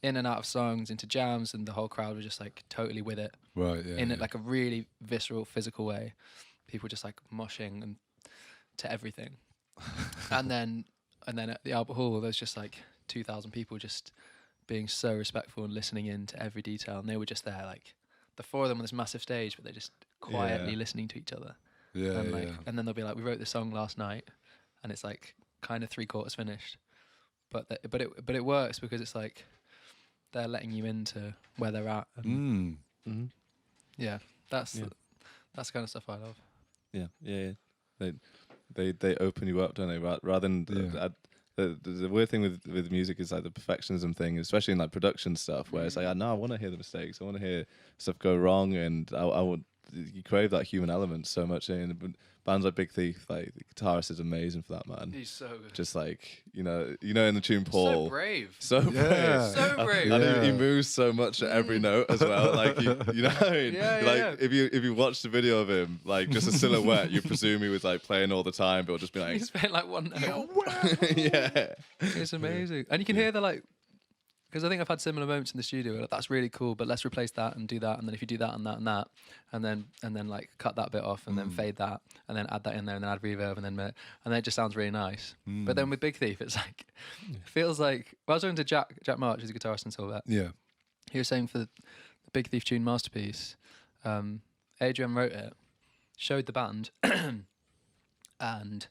in and out of songs into jams, and the whole crowd was just like totally with it. Right. Yeah. In like a really visceral, physical way. People just like moshing and to everything. and then at the Albert Hall, there's just like 2,000 people just being so respectful and listening in to every detail. And they were just there, like the four of them on this massive stage, but they're just quietly listening to each other. Yeah. And then they'll be like, we wrote this song last night, and it's like kind of 3/4 finished. But it works because it's like they're letting you into where they're at. And yeah, that's the kind of stuff I love. Yeah. They open you up, don't they? Rather than the weird thing with music is like the perfectionism thing, especially in like production stuff, where it's like, I want to hear the mistakes, I want to hear stuff go wrong, and I want you crave that human element so much. And bands like Big Thief, like the guitarist is amazing for that, man. He's so good. Just like in the tune Paul, So brave. so brave. So brave. And he moves so much at every note as well. Like you know what I mean? Yeah. If you watch the video of him, like just a silhouette, you presume he was like playing all the time, but it'll just be like He's playing like one note. yeah. It's amazing. And you can hear the like, because I think I've had similar moments in the studio where like, that's really cool, but let's replace that and do that, and then if you do that and that and that, and then like cut that bit off and then fade that and then add that in there and then add reverb and then it just sounds really nice. But then with Big Thief, it's like it feels like I was talking to Jack March, who's a guitarist in Silhouette. Yeah. He was saying for the Big Thief tune Masterpiece, Adrian wrote it, showed the band, and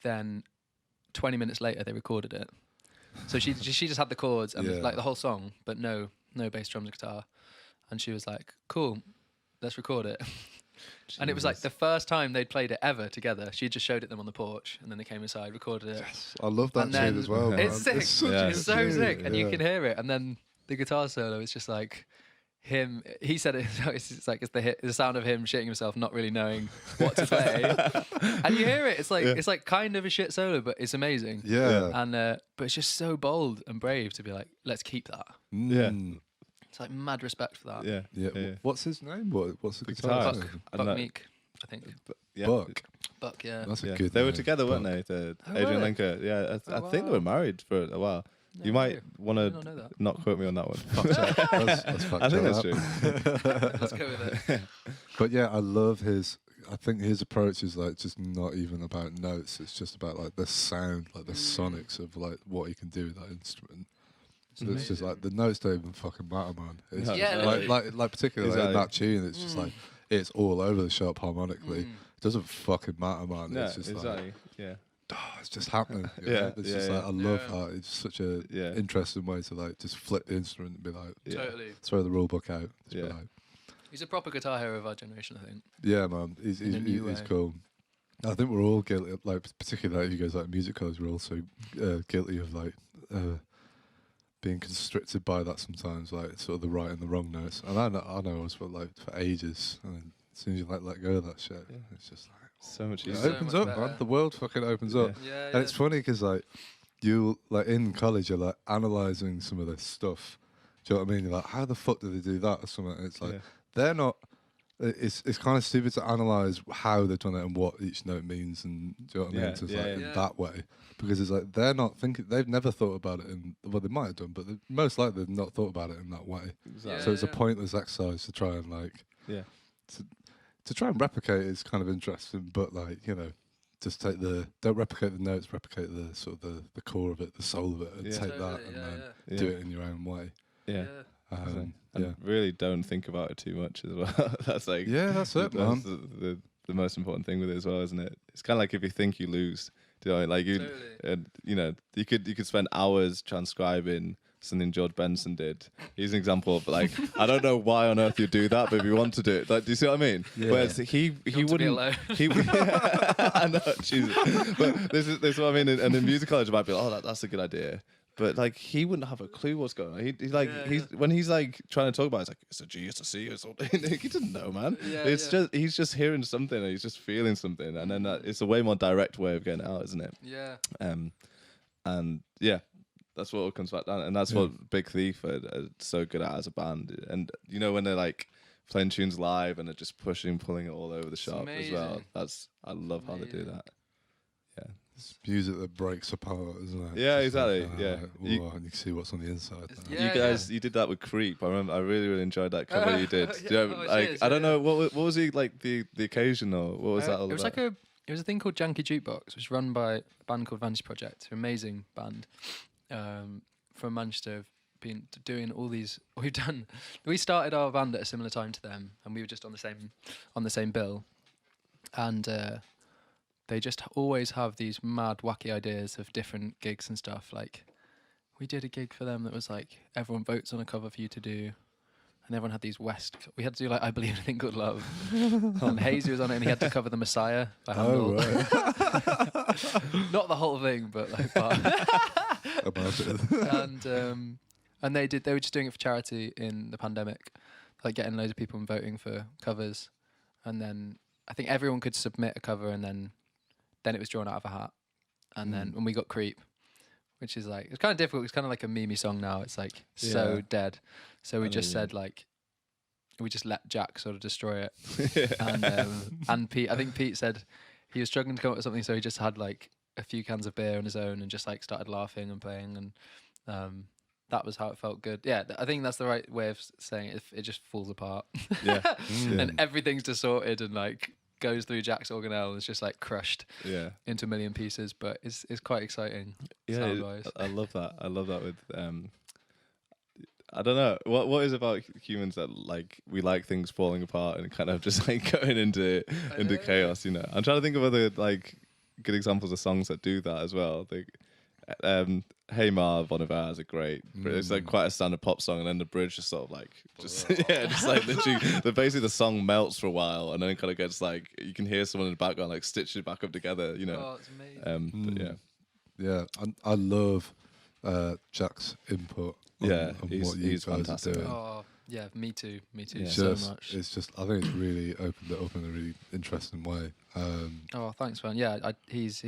then 20 minutes later they recorded it. So she just had the chords and like the whole song, but no bass, drums, guitar. And she was like, cool, let's record it. And it was like the first time they'd played it ever together. She just showed it them on the porch, and then they came inside, recorded it. Yes, I love that And then tune as well. It's sick. It's such a It's so tune, sick, and you yeah. can hear it. And then the guitar solo is just like him. He said it's like it's the sound of him shitting himself, not really knowing what to play. And you hear it. It's like kind of a shit solo, but it's amazing. Yeah. And but it's just so bold and brave to be like, let's keep that. Yeah. It's like mad respect for that. Yeah. What's his name? What's the guitarist. guitarist? Buck Meek, I think. Buck. Yeah. That's a good They were name. together, weren't Buck. they? Oh, Adrian were they? Lenker. Yeah, I think they wow. were married for a while. No You might idea. want I did not know to that. not quote me on that one. Let's fact I think check that's that. true. Let's go with it. But yeah, I love his. I think his approach is like just not even about notes. It's just about like the sound, like the sonics of like what he can do with that instrument. So it's just like the notes don't even fucking matter, man. It's No, Yeah, like particularly in Exactly. that tune, it's just like it's all over the shop harmonically. It doesn't fucking matter, man. No, It's just exactly. Yeah. like it's just happening. you Yeah, know? It's just yeah, like I love yeah. that. It's such a Yeah. interesting way to like just flip the instrument and be like Yeah. Totally. throw the rule book out. Just be Yeah. like, He's a proper guitar hero of our generation, I think. yeah, man, he's In a new he's way. cool. I think we're all guilty, like particularly like you guys like music college, we're also guilty of like being constricted by that sometimes, like sort of the right and the wrong notes. And I know I was for ages, and then as soon as you let go of that shit, it's just like So much it easier. opens much up, better. man. The world fucking opens up. Yeah, And it's funny because like you like in college, you're like analyzing some of this stuff. Do you know what I mean? You're like, how the fuck do they do that or something? And it's like they're not. It's kind of stupid to analyze how they've done it and what each note means, and do you know what I mean? Yeah, Just yeah, like yeah. in that way, because it's like they're not thinking. They've never thought about it in. Well, they might have done, but most likely they've not thought about it in that way. Exactly. So it's a yeah. pointless exercise to try and like Yeah. to try and replicate is kind of interesting, but like just don't replicate the notes, replicate the sort of the core of it, the soul of it, and Yeah. take that Totally, and yeah, then yeah. do it in your own way. Yeah. Um, And yeah, really don't think about it too much as well. That's like yeah, that's it, man. the most important thing with it as well, isn't it? It's kind of like if you think you lose, do you know, like you, you could spend hours transcribing something George Benson did. He's an example of like, I don't know why on earth you do that, but if you want to do it, like, do you see what I mean? Yeah. Whereas he Want to be wouldn't. alone. I know, Jesus. But this is what I mean. And in music college, you might be like, oh, that's a good idea. But like he wouldn't have a clue what's going on. When he's like trying to talk about it, it's like it's a G, it's a C, or something. He doesn't know, man. He's just hearing something, and he's just feeling something, and then it's a way more direct way of getting it out, isn't it? Yeah. And yeah, that's what it comes back down, and that's what Big Thief are so good at as a band. And when they're like playing tunes live and they're just pushing, pulling it all over the shop as well. amazing. I love how they do that. Yeah. It's music that breaks apart, isn't it? Yeah, Just like, exactly, yeah. whoa, and you can see what's on the inside. Yeah, You did that with Creep. I remember. I really enjoyed that cover you did. Yeah. Do you know, Oh, like cheers, I don't yeah. know what was he like the occasion or what was that all It was about? it was a thing called Janky Jukebox, which was run by a band called Vantage Project, an amazing band from Manchester. Have been doing all these. We started our band at a similar time to them, and we were just on the same bill, and they just always have these mad, wacky ideas of different gigs and stuff. Like, we did a gig for them that was like everyone votes on a cover for you to do. And everyone had these We had to do like I Believe in a Thing Called Love. And Hazy was on it and he had to cover The Messiah by Handel. Right. Not the whole thing, but like part. And they were just doing it for charity in the pandemic. Like getting loads of people and voting for covers. And then I think everyone could submit a cover and then it was drawn out of a hat. And then when we got Creep, which is like, it's kind of difficult. It's kind of like a meme song now. It's like so dead. So we just said like, we just let Jack sort of destroy it. And Pete, I think Pete said he was struggling to come up with something. So he just had like a few cans of beer on his own and just like started laughing and playing. And that was how it felt good. Yeah, I think that's the right way of saying it. It just falls apart. Yeah. And everything's distorted and like goes through Jack's organelle and is just like crushed into a million pieces, but it's quite exciting. Sound-wise. I love that. I love that with I don't know what is about humans that like we like things falling apart and kind of just like going into chaos. You know, I'm trying to think of other like good examples of songs that do that as well. Hey Ma, Bon Iver is a great. It's like quite a standard pop song, and then the bridge just sort of like just like literally, basically the song melts for a while, and then it kind of gets like you can hear someone in the background like stitch it back up together. You know, Oh, it's amazing. but yeah, I love Jack's input. On what you he's guys fantastic. are doing. Oh, yeah, me too Yeah. so Just, much. it's just, I think it's really opened it up in a really interesting way. Oh, thanks, man. Yeah, he's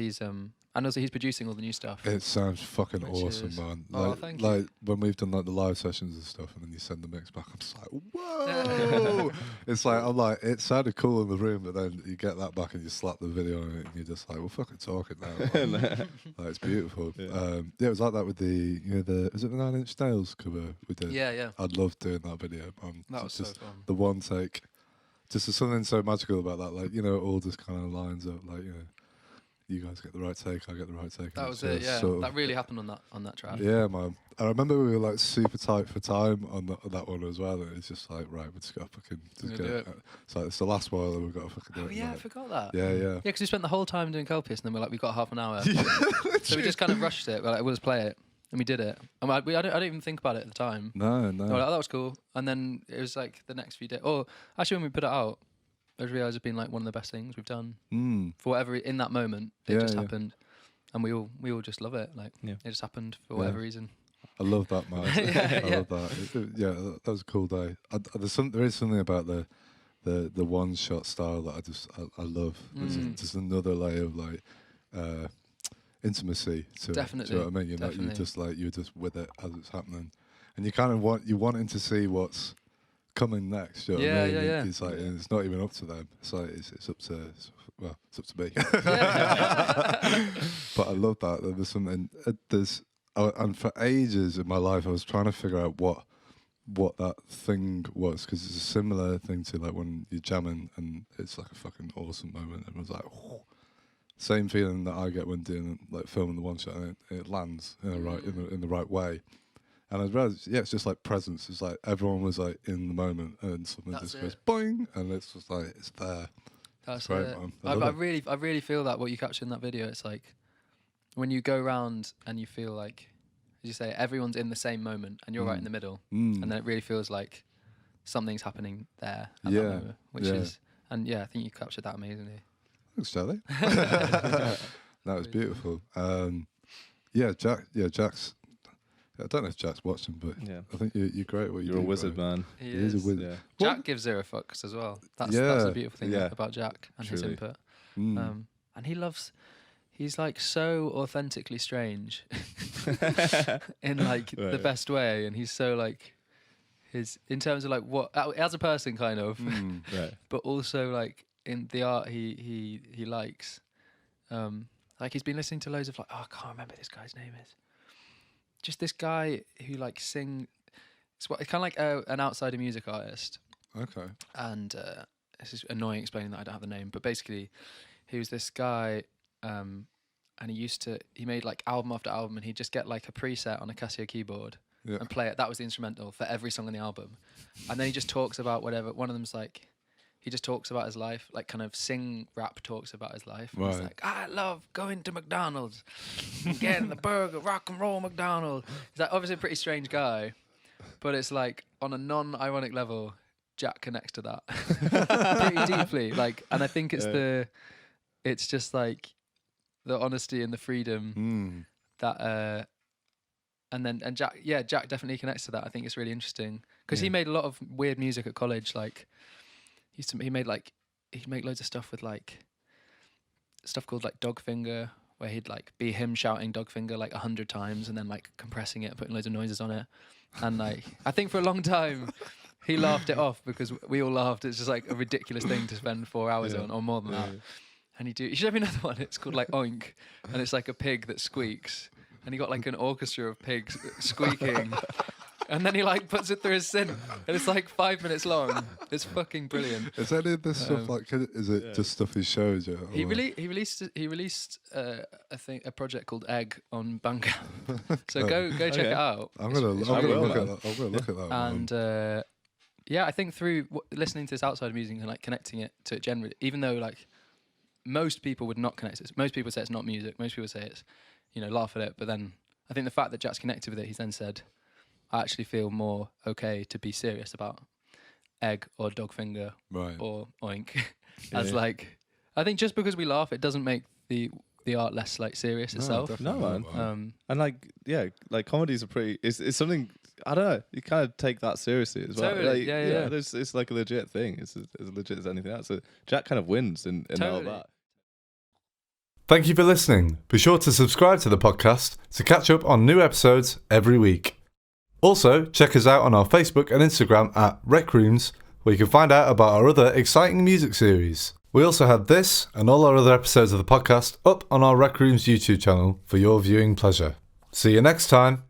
and also he's producing all the new stuff. It sounds fucking Which awesome, is- man. Oh, Like, thank you. like when we've done like the live sessions and stuff, and then you send the mix back, I'm just like, whoa! It's like I'm like, it sounded cool in the room, but then you get that back and you slap the video on it, and you're just like, we're fucking talking now. Like, it's beautiful. Yeah. It was like that with the is it the 9 Inch Nails cover we did? Yeah. I loved doing that video. That was just so fun. the one take. Just there's something so magical about that. Like, you know, it all just kind of lines up. Like, you know, you guys get the right take, I get the right take. That and was it's it. Yeah, sort of- that really happened on that track. yeah, man. I remember we were like super tight for time on that one as well. And it's just like, right, we just got to fucking We're just gonna get do it. It's like it's the last while that we've got to fucking do Oh it. yeah, I like, forgot that. yeah. Yeah, because we spent the whole time doing Kelpius, and then we're like, we got half an hour, so we just kind of rushed it. We're like, we'll just play it, and we did it. And I don't even think about it at the time. No. We're like, oh, that was cool. And then it was like the next few days. Oh, actually, when we put it out, I realised it's been like one of the best things we've done. For whatever in that moment, it just happened, and we all just love it. Like it just happened for whatever reason. I love that, man. I love that. That was a cool day. There is something about the one shot style that I love. There's just another layer of like intimacy to Definitely. it. Do you know what I mean? You're just with it as it's happening, and you kind of wanting to see what's coming next. You know what I mean? Yeah. It's like it's not even up to them. It's like it's up to me. But I love that. There was something. And for ages in my life, I was trying to figure out what that thing was, because it's a similar thing to like when you're jamming and it's like a fucking awesome moment. Everyone's like, whoa. Same feeling that I get when doing like filming the one shot, and it lands in the right way. And I realized, it's just like presence. It's like everyone was like in the moment, and something That's just goes it. boing, and it's just like it's there. That's Great, it. man. I love it. really feel that what you captured in that video. It's like when you go round and you feel like, as you say, everyone's in the same moment, and you're right in the middle, and then it really feels like something's happening there at that moment, which is, and I think you captured that amazingly. Thanks, Charlie. That was beautiful. Jack's. I don't know if Jack's watching, but I think you're great at what you do. You're a wizard, Brian. man. He is a wizard. Yeah. Jack gives zero fucks as well. That's the beautiful thing about Jack and his Truly. input. And he's like so authentically strange in like the best way, and he's so like in terms of like what as a person kind of, Right. but also like in the art he likes. And Like he's been listening to loads of like, I can't remember this guy's name is. Just this guy who like it's kind of like an outsider music artist. Okay. And this is annoying explaining that I don't have the name, but basically he was this guy, and he made like album after album, and he'd just get like a preset on a Casio keyboard and play it. That was the instrumental for every song on the album. And then he just talks about whatever. One of them's like, he just talks about his life, like kind of sing rap talks about his life. Right. He's like, I love going to McDonald's, getting the burger, rock and roll McDonald's. He's like obviously a pretty strange guy, but it's like on a non-ironic level, Jack connects to that pretty deeply. Like, and I think it's just like the honesty and the freedom that, and Jack definitely connects to that. I think it's really interesting because he made a lot of weird music at college. Like, he'd make loads of stuff with like stuff called like Dogfinger, where he'd like be him shouting Dogfinger like 100 times and then like compressing it, putting loads of noises on it. And like, I think for a long time he laughed it off because we all laughed. It's just like a ridiculous thing to spend 4 hours on, or more than that. And you should have another one. It's called like Oink, and it's like a pig that squeaks, and he got like an orchestra of pigs squeaking. And then he like puts it through his synth, and it's like 5 minutes long. It's fucking brilliant. Is any of this stuff like? Is it just stuff he shows you? He released a project called Egg on Bandcamp. So go check it out. I'm gonna look at that. And I think through listening to this outside music and like connecting it to it generally, even though like most people would not connect it. Most people say it's not music. Most people say it's, laugh at it. But then I think the fact that Jack's connected with it, he's then said, I actually feel more okay to be serious about Egg or Dogfinger or Oink. As like, I think just because we laugh, it doesn't make the art less like serious itself. No, man. And like comedies are pretty. It's something, I don't know. You kind of take that seriously as well. Totally. Like, it's like a legit thing. It's as legit as anything else. So Jack kind of wins in all that. Thank you for listening. Be sure to subscribe to the podcast to catch up on new episodes every week. Also, check us out on our Facebook and Instagram at RecRooms, where you can find out about our other exciting music series. We also have this and all our other episodes of the podcast up on our RecRooms YouTube channel for your viewing pleasure. See you next time.